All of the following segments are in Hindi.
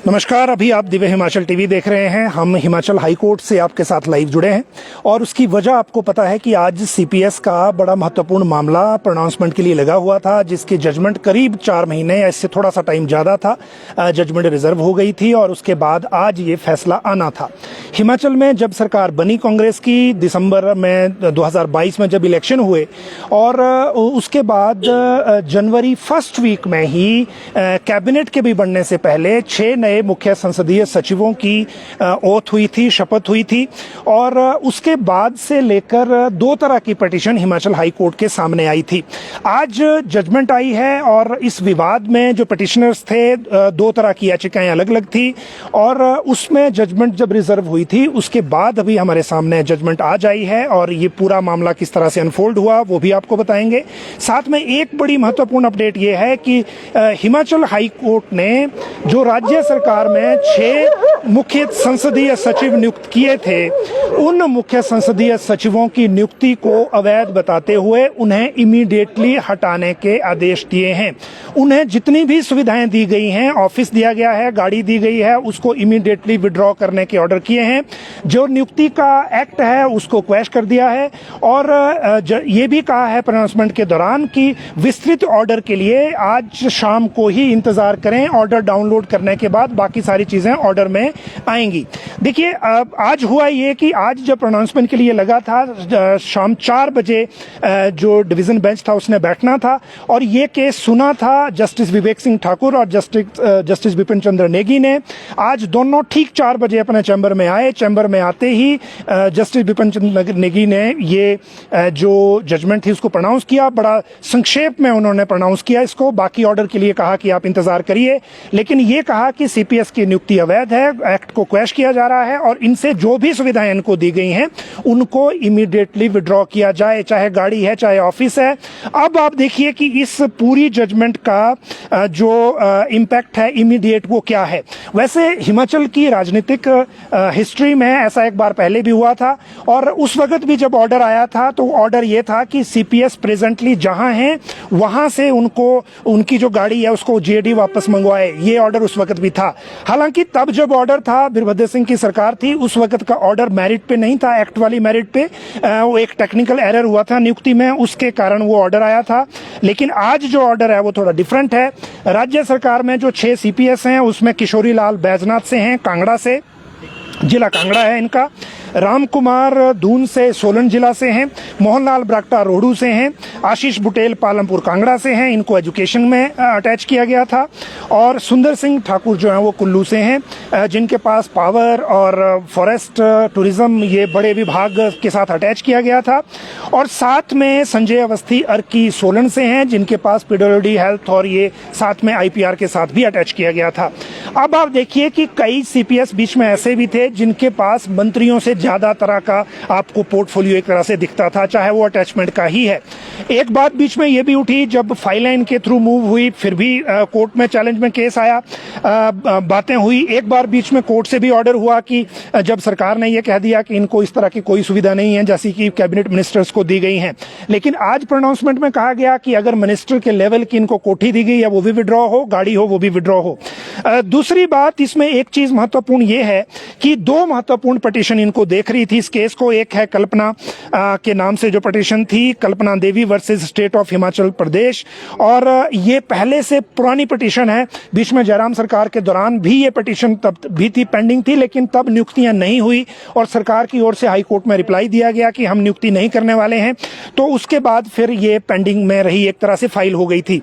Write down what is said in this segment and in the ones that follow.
नमस्कार, अभी आप दिव्य हिमाचल टीवी देख रहे हैं। हम हिमाचल हाई कोर्ट से आपके साथ लाइव जुड़े हैं और उसकी वजह आपको पता है कि आज सीपीएस का बड़ा महत्वपूर्ण मामला प्रोनाउंसमेंट के लिए लगा हुआ था, जिसकी जजमेंट करीब 4 महीने या इससे थोड़ा सा टाइम ज़्यादा था, जजमेंट रिजर्व हो गई थी और उसके बाद आज ये फैसला आना था। हिमाचल में जब सरकार बनी कांग्रेस की दिसंबर में 2022 में जब इलेक्शन हुए और उसके बाद जनवरी फर्स्ट वीक में ही कैबिनेट के भी बनने से पहले 6 नए मुख्य संसदीय सचिवों की ओथ हुई थी, शपथ हुई थी और उसके बाद से लेकर 2 तरह की पिटीशन हिमाचल हाई कोर्ट के सामने आई थी। आज जजमेंट आई है और इस विवाद में जो पिटिशनर्स थे 2 तरह की याचिकाएं अलग अलग थी और उसमें जजमेंट जब रिजर्व हुई थी उसके बाद अभी हमारे सामने जजमेंट आज आई है और ये पूरा मामला किस तरह से अनफोल्ड हुआ वो भी आपको बताएंगे। साथ में एक बड़ी महत्वपूर्ण अपडेट ये है कि हिमाचल हाई कोर्ट ने जो राज्य सरकार में 6 मुख्य संसदीय सचिव नियुक्त किए थे, उन मुख्य संसदीय सचिवों की नियुक्ति को अवैध बताते हुए उन्हें इमीडिएटली हटाने के आदेश दिए हैं। उन्हें जितनी भी सुविधाएं दी गई हैं, ऑफिस दिया गया है, गाड़ी दी गई है, उसको इमीडिएटली विड्रॉ करने के ऑर्डर किए हैं। जो नियुक्ति का एक्ट है उसको क्वैश कर दिया है और ये भी कहा है प्रोनाउंसमेंट के दौरान कि विस्तृत ऑर्डर के लिए आज शाम को ही इंतजार करें। ऑर्डर डाउनलोड करने के बाद बाकी सारी चीजें ऑर्डर में आएंगी। देखिए, आज हुआ ये कि आज जब प्रोनाउंसमेंट के लिए लगा था शाम 4 बजे जो डिवीजन बेंच था उसने बैठना था और ये केस सुना था जस्टिस विवेक सिंह ठाकुर और जस्टिस विपिन चंद्र नेगी ने। आज दोनों ठीक 4 बजे अपने चैम्बर में आए। चैम्बर में आते ही जस्टिस विपिन चंद्र नेगी ने ये जो जजमेंट थी उसको प्रोनाउंस किया। बड़ा संक्षेप में उन्होंने प्रोनाउंस किया इसको, बाकी ऑर्डर के लिए कहा कि आप इंतजार करिए, लेकिन ये कहा कि सीपीएस की नियुक्ति अवैध है, एक्ट को क्वैश किया जा रहा है और इनसे जो भी सुविधाएं इनको दी गई हैं उनको इमीडिएटली विड्रॉ किया जाए, चाहे गाड़ी है चाहे ऑफिस है। अब आप देखिए कि इस पूरी जजमेंट का जो इम्पैक्ट है इमीडिएट वो क्या है। वैसे हिमाचल की राजनीतिक हिस्ट्री में ऐसा एक बार पहले भी हुआ था और उस वक्त भी जब ऑर्डर आया था तो ऑर्डर ये था कि सीपीएस प्रेजेंटली जहां है वहां से उनको उनकी जो गाड़ी है उसको जेडी वापस मंगवाए, ये ऑर्डर उस वक्त भी था। हालांकि तब जब ऑर्डर था, वीरभद्र सिंह की सरकार थी, उस वक्त का ऑर्डर मेरिट पे नहीं था, एक्ट वाली मेरिट पे। वो एक टेक्निकल एरर हुआ था नियुक्ति में, उसके कारण वो ऑर्डर आया था। लेकिन आज जो ऑर्डर है वो थोड़ा डिफरेंट है। राज्य सरकार में जो 6 सीपीएस हैं उसमें किशोरी लाल बैजनाथ से हैं, कांगड़ा से, जिला कांगड़ा है इनका। राम कुमार दून से सोलन जिला से हैं, मोहनलाल ब्राक्टा रोहडू से हैं, आशीष बुटेल पालमपुर कांगड़ा से हैं, इनको एजुकेशन में अटैच किया गया था। और सुंदर सिंह ठाकुर जो हैं वो कुल्लू से हैं, जिनके पास पावर और फॉरेस्ट टूरिज्म ये बड़े विभाग के साथ अटैच किया गया था। और साथ में संजय अवस्थी अर्की सोलन से हैं, जिनके पास पीडब्ल्यूडी हेल्थ और ये साथ में आईपीआर के साथ भी अटैच किया गया था। अब आप देखिए कि कई सीपीएस बीच में ऐसे भी थे जिनके पास मंत्रियों से ज्यादा तरह का आपको पोर्टफोलियो एक तरह से दिखता था, चाहे वो अटैचमेंट का ही है। एक बात बीच में ये भी उठी जब फाइल लाइन के थ्रू मूव हुई, फिर भी कोर्ट में चैलेंज में केस आया, बातें हुई। एक बार बीच में कोर्ट से भी ऑर्डर हुआ कि जब सरकार ने ये कह दिया कि इनको इस तरह की कोई सुविधा नहीं है जैसी कि कैबिनेट मिनिस्टर्स को दी गई हैं। लेकिन आज प्रोनाउंसमेंट में कहा गया कि अगर मिनिस्टर के लेवल की इनको कोठी दी गई है वो भी विड्रॉ हो, गाड़ी हो वो भी विड्रॉ हो। दूसरी बात इसमें एक चीज महत्वपूर्ण ये है कि 2 महत्वपूर्ण पिटीशन इनको देख रही थी इस केस को। एक है कल्पना के नाम से जो पिटीशन थी, Kalpana Devi versus state of Himachal Pradesh, और ये पहले से पुरानी पिटीशन है। बीच में जयराम सरकार के दौरान भी ये पिटीशन तब भी थी, पेंडिंग थी, लेकिन तब नियुक्तियां नहीं हुई और सरकार की ओर से हाई कोर्ट में रिप्लाई दिया गया कि हम नियुक्ति नहीं करने वाले हैं। तो उसके बाद फिर ये पेंडिंग में रही, एक तरह से फाइल हो गई थी।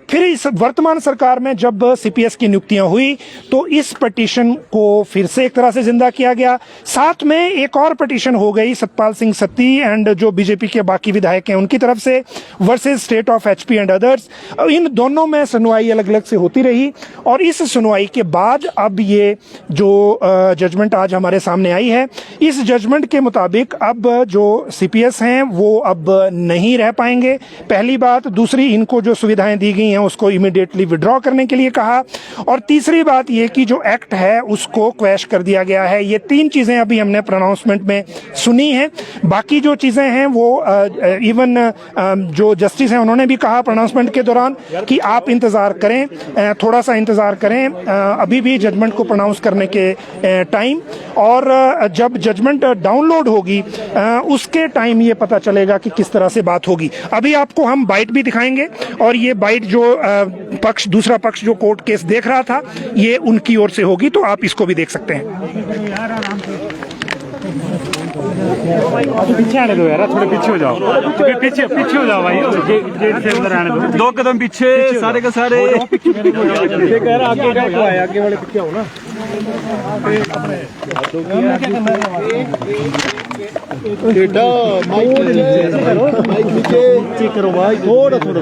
फिर इस वर्तमान सरकार में जब सीपीएस की नियुक्तियां हुई तो इस पिटीशन को फिर से एक तरह से जिंदा किया गया। साथ में एक और पिटीशन हो गई सतपाल सिंह सत्ती एंड जो बीजेपी के बाकी विधायक हैं उनकी तरफ से, versus state of HP and others. इन दोनों में सुनवाई अलग अलग से होती रही और इस सुनवाई के बाद अब ये जो जजमेंट आज हमारे सामने आई है, इस जजमेंट के मुताबिक अब जो सीपीएस हैं वो अब नहीं रह पाएंगे, पहली बात। दूसरी, इनको जो सुविधाएं दी गई हैं उसको इमीडिएटली विड्रॉ करने के लिए कहा। और तीसरी बात ये कि जो एक्ट है उसको क्वैश कर दिया गया है। ये 3 चीजें अभी हमने प्रोनाउंसमेंट में सुनी हैं। बाकी जो चीजें हैं वो इवन जो जस्टिस हैं उन्होंने भी कहा प्रोनाउंसमेंट के दौरान कि आप इंतजार करें, थोड़ा सा इंतजार करें, अभी भी जजमेंट को प्रोनाउंस करने के टाइम, और जब जजमेंट डाउनलोड होगी उसके टाइम ये पता चलेगा कि किस तरह से बात होगी। अभी आपको हम बाइट भी दिखाएंगे और ये बाइट जो दूसरा पक्ष जो कोर्ट केस देख रहा था ये उनकी ओर से होगी, तो आप इसको भी देख सकते हैं। पीछे आने दो यार, थोड़े पीछे हो जाओ, पीछे हो जाओ भाई, गेट से अंदर आने दो, 2 कदम पीछे सारे के सारे। आगे वाले पीछे हो ना। बेटा माइक नीचे करो भाई, थोड़ा करो,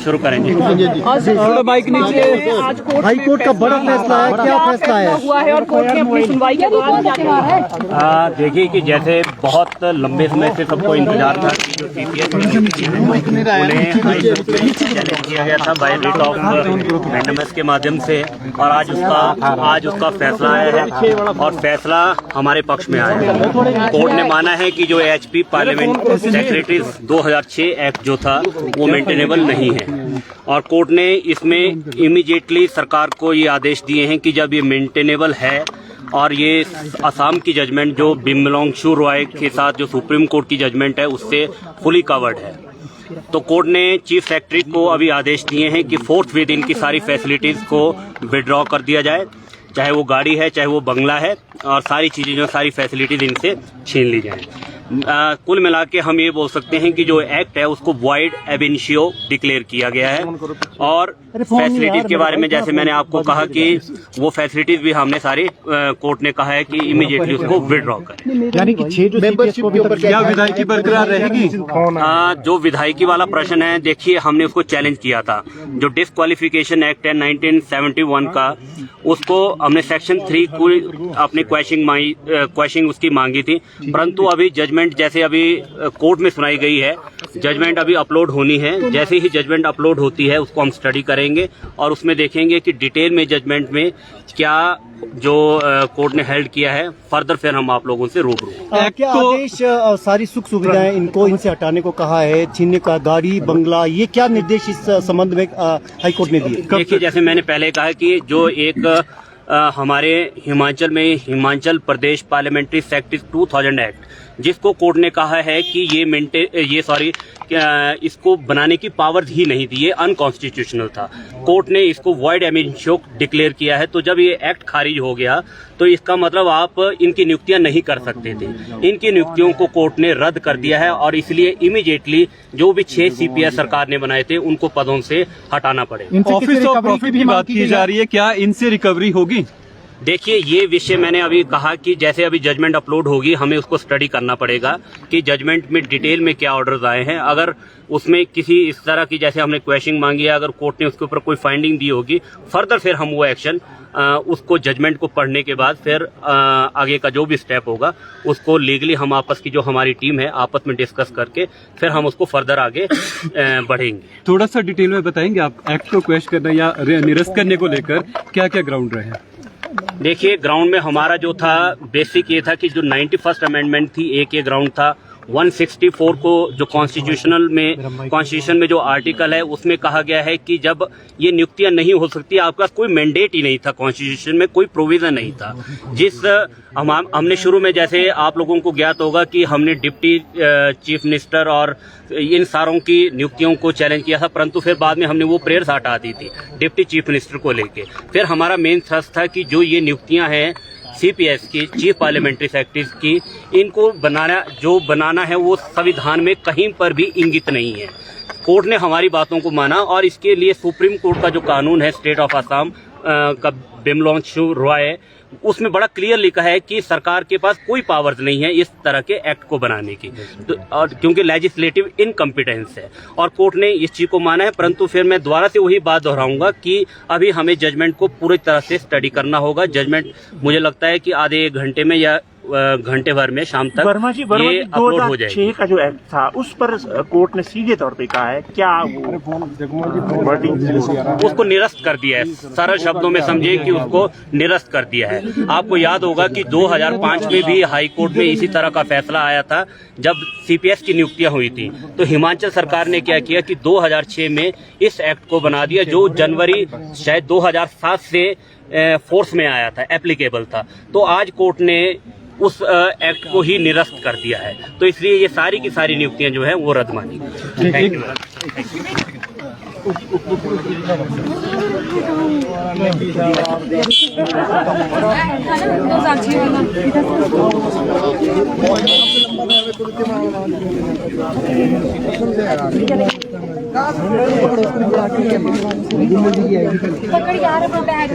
शुरू करेंगे। थोड़ा माइक नीचे। हाई कोर्ट का बड़ा फैसला है, क्या फैसला है हुआ है और कोर्ट ने अपनी सुनवाई के दौरान क्या कहा है? देखिए कि जैसे बहुत लंबे समय से सबको इंतजार था कि जो सीपीएस चैलेंज किया गया था बाय रिट ऑफ मैंडेमस के माध्यम से, और आज उसका फैसला आया है और फैसला हमारे पक्ष में आया है। कोर्ट ने माना है कि जो एचपी पार्लियामेंट सेक्रेटरीज 2006 एक्ट जो था वो मेंटेनेबल नहीं है, और कोर्ट ने इसमें इमीडिएटली सरकार को ये आदेश दिए हैं कि जब ये मेंटेनेबल है और ये असम की जजमेंट जो बिमलोंगशु रॉय के साथ जो सुप्रीम कोर्ट की जजमेंट है उससे फुली कवर्ड है, तो कोर्ट ने चीफ सेक्रेटरी को अभी आदेश दिए हैं कि फोर्थ विद इनकी सारी फैसिलिटीज को विड्रॉ कर दिया जाए, चाहे वो गाड़ी है चाहे वो बंगला है, और सारी चीजें जो सारी फैसिलिटीज इनसे छीन ली जाएं। कुल मिला के हम ये बोल सकते हैं कि जो एक्ट है उसको वॉइड एब इनिशियो डिक्लेयर किया गया है, और फैसिलिटीज के बारे में जैसे मैंने आपको कहा कि वो फैसिलिटीज भी हमने सारी कोर्ट ने कहा है कि इमीडिएटली उसको विड्रॉ करें। यानी कि 6 मेंबरशिप के ऊपर क्या विधायकी बरकरार रहेगी? जो विधायकी वाला प्रश्न है, देखिए हमने उसको चैलेंज किया था। जो डिस्क्वालिफिकेशन एक्ट है 1971 का, उसको हमने सेक्शन 3 को अपनी क्वेश्चनिंग उसकी मांगी थी, परंतु अभी जजमेंट जैसे अभी कोर्ट में सुनाई गई है, जजमेंट अभी अपलोड होनी है। जैसे ही जजमेंट अपलोड होती है उसको हम स्टडी करेंगे और उसमें देखेंगे कि डिटेल में जजमेंट में क्या जो कोर्ट ने हेल्ड किया है, फर्दर फिर हम आप लोगों से रूबरू। क्या आदेश सारी सुख सुविधाएं इनसे हटाने को कहा है, छीनने का गाड़ी बंगला, ये क्या निर्देश इस संबंध में हाईकोर्ट ने दिए? देखिए जैसे मैंने पहले कहा कि जो एक हमारे हिमाचल में Himachal Pradesh parliamentary secretaries 2000 act, जिसको कोर्ट ने कहा है कि इसको बनाने की पावर ही नहीं थी, ये अनकॉन्स्टिट्यूशनल था। कोर्ट ने इसको वॉइड एब इनिशियो डिक्लेयर किया है, तो जब ये एक्ट खारिज हो गया तो इसका मतलब आप इनकी नियुक्तियां नहीं कर सकते थे। इनकी नियुक्तियों को कोर्ट ने रद्द कर दिया है और इसलिए इमीडिएटली जो भी 6 सीपीएस सरकार ने बनाए थे उनको पदों से हटाना पड़ेगा। ऑफिस ऑफ प्रॉफिट की बात की जा रही है, क्या इनसे रिकवरी होगी? देखिए ये विषय मैंने अभी कहा कि जैसे अभी जजमेंट अपलोड होगी हमें उसको स्टडी करना पड़ेगा कि जजमेंट में डिटेल में क्या ऑर्डर्स आए हैं। अगर उसमें किसी इस तरह की जैसे हमने क्वेश्चनिंग मांगी है, अगर कोर्ट ने उसके ऊपर कोई फाइंडिंग दी होगी, फर्दर फिर हम वो एक्शन उसको जजमेंट को पढ़ने के बाद फिर आगे का जो भी स्टेप होगा उसको लीगली हम आपस की जो हमारी टीम है आपस में डिस्कस करके फिर हम उसको फर्दर आगे बढ़ेंगे। थोड़ा सा डिटेल में बताएंगे आप एक्ट को क्वेश्चन करना या निरस्त करने को लेकर क्या क्या ग्राउंड रहे? देखिए ग्राउंड में हमारा जो था बेसिक ये था कि जो 91st अमेंडमेंट थी एक ये ग्राउंड था। 164 को जो कॉन्स्टिट्यूशन में जो आर्टिकल है उसमें कहा गया है कि जब ये नियुक्तियां नहीं हो सकती, आपके पास कोई मैंडेट ही नहीं था, कॉन्स्टिट्यूशन में कोई प्रोविजन नहीं था। जिस हमने शुरू में जैसे आप लोगों को ज्ञात होगा कि हमने डिप्टी चीफ मिनिस्टर और इन सारों की नियुक्तियों को चैलेंज किया था, परंतु फिर बाद में हमने वो प्रेयर्स हटा दी थी डिप्टी चीफ मिनिस्टर को लेके। फिर हमारा मेन थ्रस्ट था कि जो ये नियुक्तियां हैं सीपीएस की, चीफ पार्लियामेंट्री सेक्रेटरीज की, इनको बनाना है वो संविधान में कहीं पर भी इंगित नहीं है। कोर्ट ने हमारी बातों को माना और इसके लिए सुप्रीम कोर्ट का जो कानून है स्टेट ऑफ असम का बिमलोंगशु रॉय, उसमें बड़ा क्लियर लिखा है कि सरकार के पास कोई पावर्स नहीं है इस तरह के एक्ट को बनाने की, तो और क्योंकि लेजिस्लेटिव इनकम्पिटेंस है और कोर्ट ने इस चीज को माना है। परंतु फिर मैं दोबारा से वही बात दोहराऊंगा कि अभी हमें जजमेंट को पूरी तरह से स्टडी करना होगा। जजमेंट मुझे लगता है कि आधे 1 घंटे में या घंटे भर में शाम तक वर्मा जी ये अपलोड हो जाएगी। 2006 का जो एक्ट था उस पर कोर्ट ने सीधे तौर पे कहा है, क्या वो वर्डिंग उसको निरस्त कर दिया है। सरल शब्दों में समझिए कि उसको निरस्त कर दिया है। आपको याद होगा कि 2005 में भी हाई कोर्ट में इसी तरह का फैसला आया था जब सीपीएस की नियुक्तियां हुई थी। तो हिमाचल सरकार ने क्या किया कि 2006 में इस एक्ट को बना दिया, जो जनवरी शायद 2007 से फोर्स में आया था, एप्लीकेबल था। तो आज कोर्ट ने उस एक्ट को ही निरस्त कर दिया है। तो इसलिए ये सारी की सारी नियुक्तियां जो है वो रद्द मानी। Thank you. पकड़ यार अपना बैग